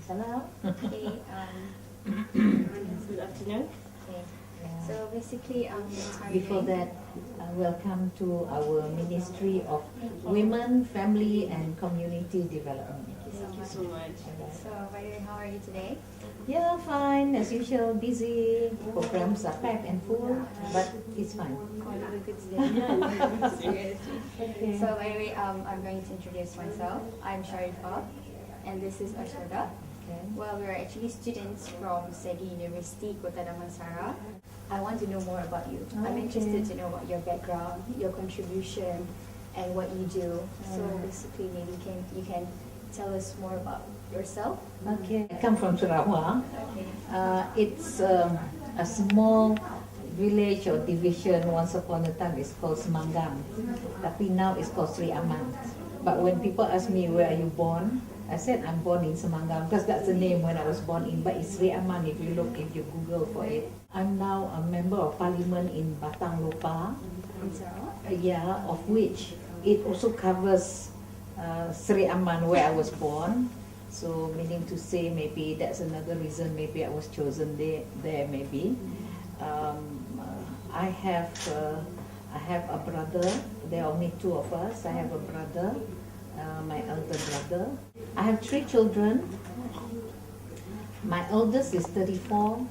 Salam. Okay. Good afternoon. Okay. Yeah. So basically, how are you Before doing? that, welcome to our Ministry of Women, Family and Community Development. Thank you so much. So, by the way, how are you today? Yeah, fine. As usual, busy. Programs are packed and full, but it's fine. Oh, you look good today. Seriously. Okay. So, by the way, I'm going to introduce myself. I'm Sharifah, and this is Ashwada. Okay. Well, we're actually students from Segi University, Kota Damansara. I want to know more about you. I'm Okay. interested to know about your background, your contribution, and what you do. So basically, maybe you can tell us more about yourself. Okay. I come from Sarawak. Okay. It's a small village or division. Once upon a time, it's called Semanggang, tapi now it's called Sri Aman. But when people ask me where are you born, I said I'm born in Semanggang because that's the name when I was born in. But it's Sri Aman if you Google for it. I'm now a member of Parliament in Batang Lopa. In Sarawak? Yeah, of which it also covers Sri Aman where I was born. So meaning to say maybe that's another reason maybe I was chosen there maybe. I have a brother. There are only two of us. I have a brother, my elder brother. I have 3 children. My eldest is 34.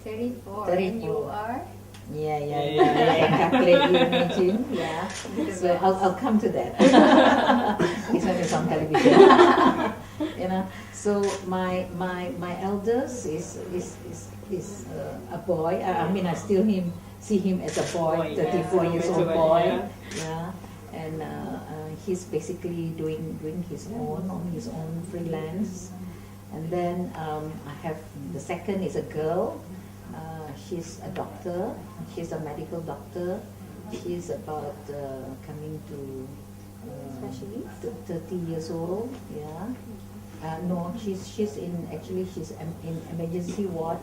34. And you 34. are? Yeah. I calculate, you imagine. Yeah. So I'll come to that. This one is on television. So my eldest is a boy. I mean, I still see him as a boy, 34 years old boy. Yeah. And he's basically doing his own freelance. And then I have the second is a girl. She's a doctor. She's a medical doctor. She's about coming to Specialist? 30 years old. Yeah. No, she's in emergency ward,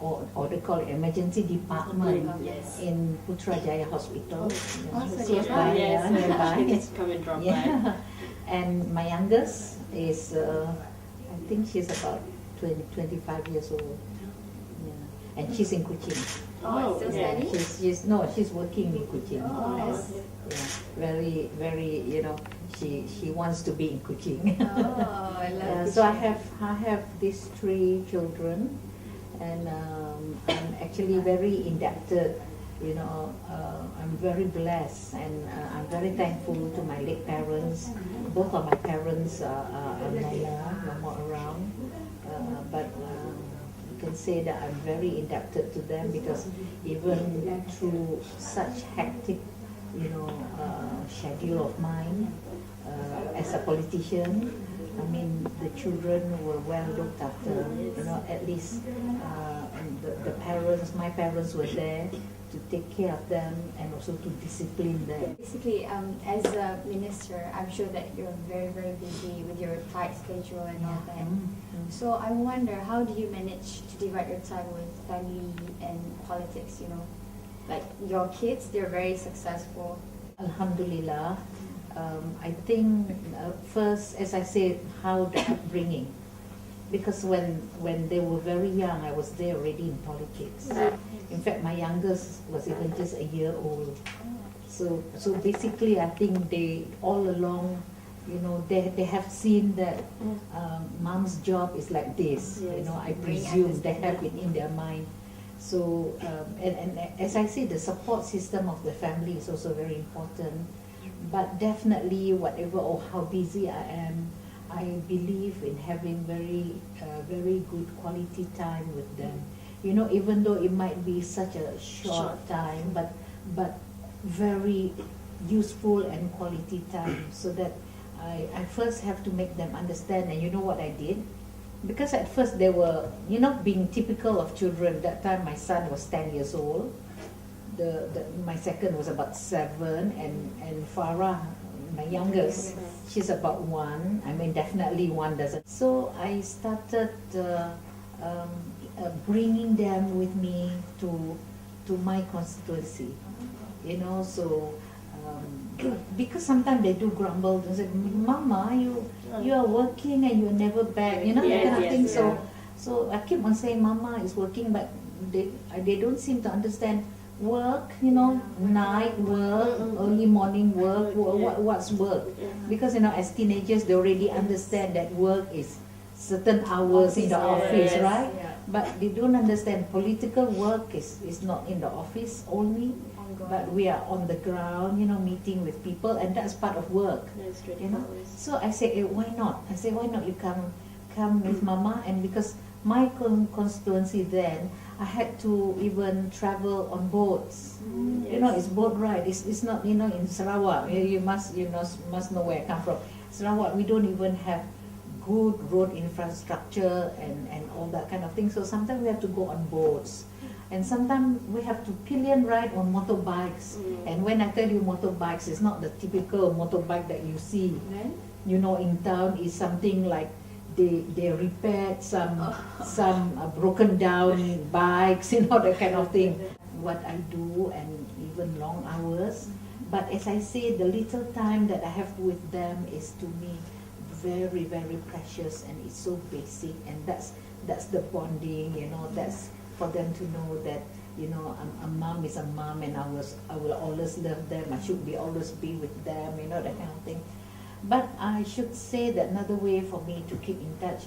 or they call it emergency department Yes. in Putrajaya Hospital. so Close nearby. by, Yes, nearby. she needs to come and drop by. Yeah. And my youngest is, I think she's about 25 years old. Yeah. And she's in Kuching. Oh, still yeah. studying? She's working in Kuching. Yes. Yeah. Very, she wants to be in Kuching. Oh, I love So I Kuching. have these 3 children, and I'm actually very indebted. I'm very blessed, and I'm very thankful to my late parents. Both of my parents are no more around, but you can say that I'm very indebted to them, because even through such hectic, schedule of mine as a politician, I mean, the children were well looked after. At least my parents were there to take care of them and also to discipline them. Basically, as a minister, I'm sure that you're very, very busy with your tight schedule and all that. So I wonder, how do you manage to divide your time with family and politics? Like your kids, they're very successful. Alhamdulillah. I think first, as I said, how the upbringing. Because when they were very young, I was there already in politics. In fact, my youngest was even just a year old. So basically, I think they all along, they have seen that mom's job is like this. Yes. I presume they have it in their mind. So and as I say, the support system of the family is also very important. But definitely, whatever or how busy I am, I believe in having very good quality time with them. Even though it might be such a short time, but very useful and quality time, so that I first have to make them understand. And you know what I did? Because at first they were, being typical of children. That time my son was 10 years old. My second was about 7, and Farah, my youngest, she's about 1. I mean, definitely 1 doesn't. So I started bringing them with me to my constituency. So because sometimes they do grumble and say, Mama, you are working and you're never back, that kind of thing. So I keep on saying Mama is working, but they don't seem to understand work, night work, early morning work, what's work? Because as teenagers they already understand that work is certain hours in the office, right? But they don't understand political work is not in the office only, but we are on the ground, meeting with people, and that's part of work. So I say, why not? I say, why not you come with Mama? And because my constituency then, I had to even travel on boats. It's boat ride. It's not in Sarawak. You must know where I come from. Sarawak, we don't even have good road infrastructure and all that kind of thing. So sometimes we have to go on boats, and sometimes we have to pillion ride on motorbikes. And when I tell you motorbikes, it's not the typical motorbike that you see. In town is something like they repaired some broken down bikes, that kind of thing. What I do, and even long hours. But as I say, the little time that I have with them is to me very, very precious, and it's so basic, and that's the bonding, that's for them to know that a mom is a mom, and I will always love them. I should always be with them, that kind of thing. But I should say that another way for me to keep in touch,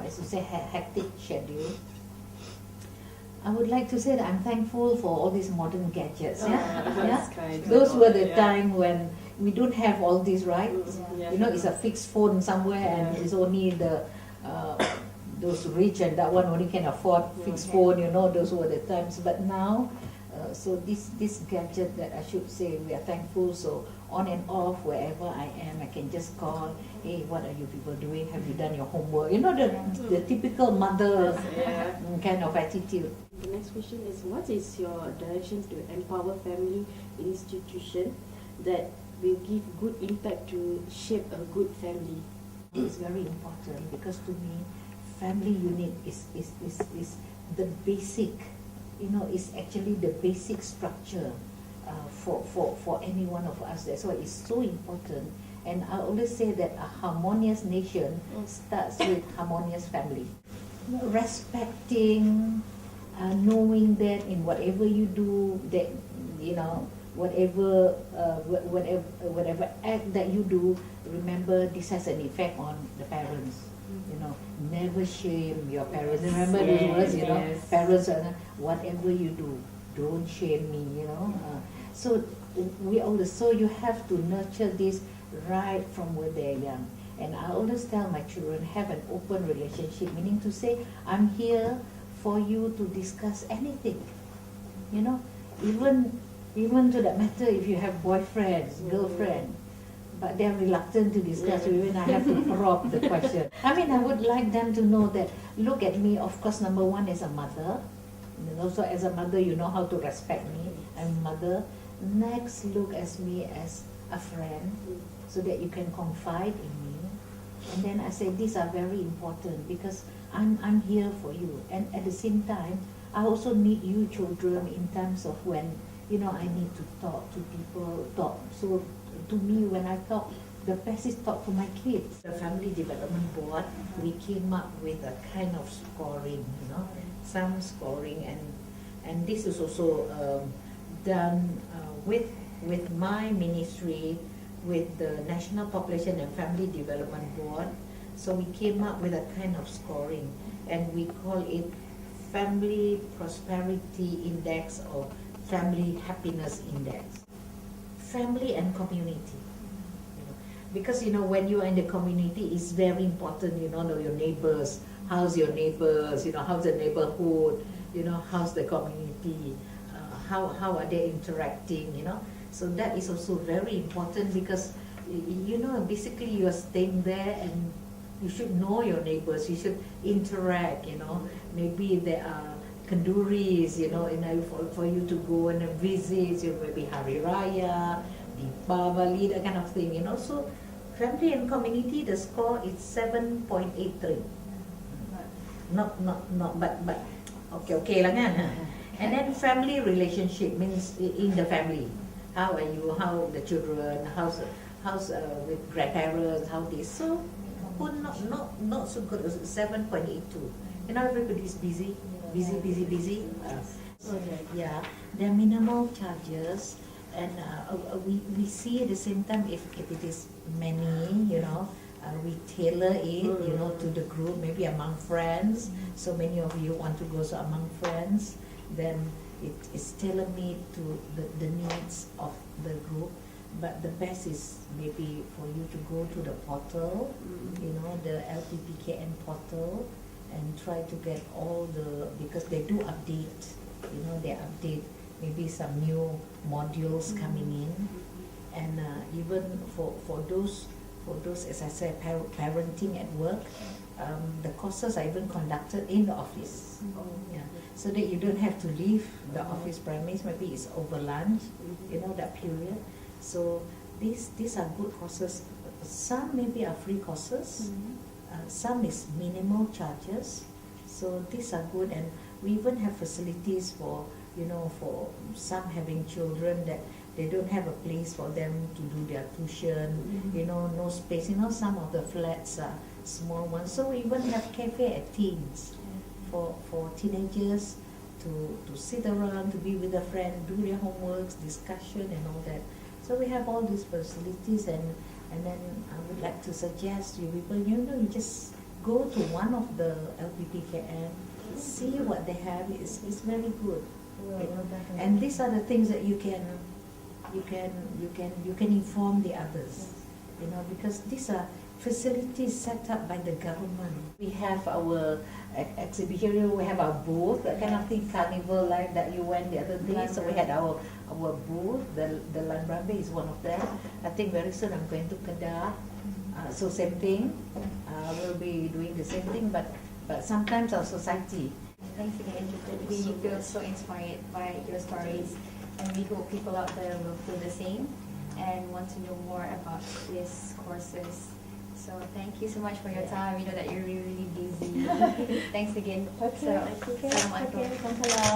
as you say, hectic schedule, I would like to say that I'm thankful for all these modern gadgets. Those were the time when we don't have all these, right? It's a fixed phone somewhere, and it's only those rich and that one only can afford fixed phone. Those were the times. But now, so this gadget that I should say we are thankful. So on and off, wherever I am, I can just call. Hey, what are you people doing? Have you done your homework? The typical mother kind of attitude. The next question is, what is your direction to empower family institution that will give good impact to shape a good family? It's very important, because to me, family unit is the basic, is actually the basic structure for any one of us. That's why it's so important. And I always say that a harmonious nation starts with harmonious family. Respecting, knowing that in whatever you do, that whatever act that you do, remember this has an effect on the parents. Never shame your parents. Remember those words, parents, whatever you do, don't shame me. So you have to nurture this right from when they're young. And I always tell my children, have an open relationship, meaning to say, I'm here for you to discuss anything. Even to that matter, if you have boyfriends, girlfriend, but they're reluctant to discuss with me, and I have to prompt the question. I would like them to know that, look at me, of course, number one, as a mother. And also as a mother, you know how to respect me. I'm a mother. Next, look at me as a friend, so that you can confide in me. And then I say, these are very important, because I'm here for you. And at the same time, I also need you children in terms of when, I need to talk to people, So to me, when I talk, the best is talk to my kids. The Family Development Board, we came up with a kind of scoring, some scoring, and this is also done with my ministry, with the National Population and Family Development Board. So we came up with a kind of scoring, and we call it Family Prosperity Index or Family Happiness Index. Family and community. Because when you are in the community, it's very important, know your neighbors. How's your neighbors? How's the neighborhood? How's the community? How are they interacting? So that is also very important, because basically you are staying there, and you should know your neighbors. You should interact. Maybe there are kanduris, for you to go and visit. Maybe Hari Raya, Deepavali, that kind of thing. So family and community, the score is 7.83. But okay lang kan. And then family relationship means in the family. how are you, how the children, how's with grandparents, how this. So good, not so good. 7.82. You know, everybody's busy. So yeah, there are minimal charges, and we see at the same time if it is many, you know, we tailor it, you know, to the group, maybe among friends. So many of you want to go, so among friends, then it is tailor-made to the needs of the group. But the best is maybe for you to go to the portal, you know, the LPPKN portal, and try to get all the, because they do update, you know, they update maybe some new modules coming in, and even for those, as I said, parenting at work, the courses are even conducted in the office. Yeah, so that you don't have to leave the office premise. Maybe it's over lunch, you know, that period. So these are good courses. Some maybe are free courses. Some is minimal charges. So these are good, and we even have facilities for, you know, for some having children that they don't have a place for them to do their tuition, you know, no space. You know, some of the flats are small ones. So we even have cafe at teens for teenagers to sit around, to be with a friend, do their homeworks, discussion and all that. So we have all these facilities, and then I would like to suggest you people, you know, you just go to one of the LPPKN, see what they have. It's very good. You know? And these are the things that you can inform the others, you know, because these are facilities set up by the government. We have our exhibition, we have our booth, that kind of thing, carnival like that you went the other day. So we had our booth, the Lanbrabe is one of them. I think very soon I'm going to Kedah. So same thing, we'll be doing the same thing, but sometimes our society. Thanks again. We feel so inspired by your stories, and we hope people out there will feel the same and want to know more about these courses. So thank you so much for your time. We know that you're really, really busy. Thanks again. Okay. So, Assalamualaikum.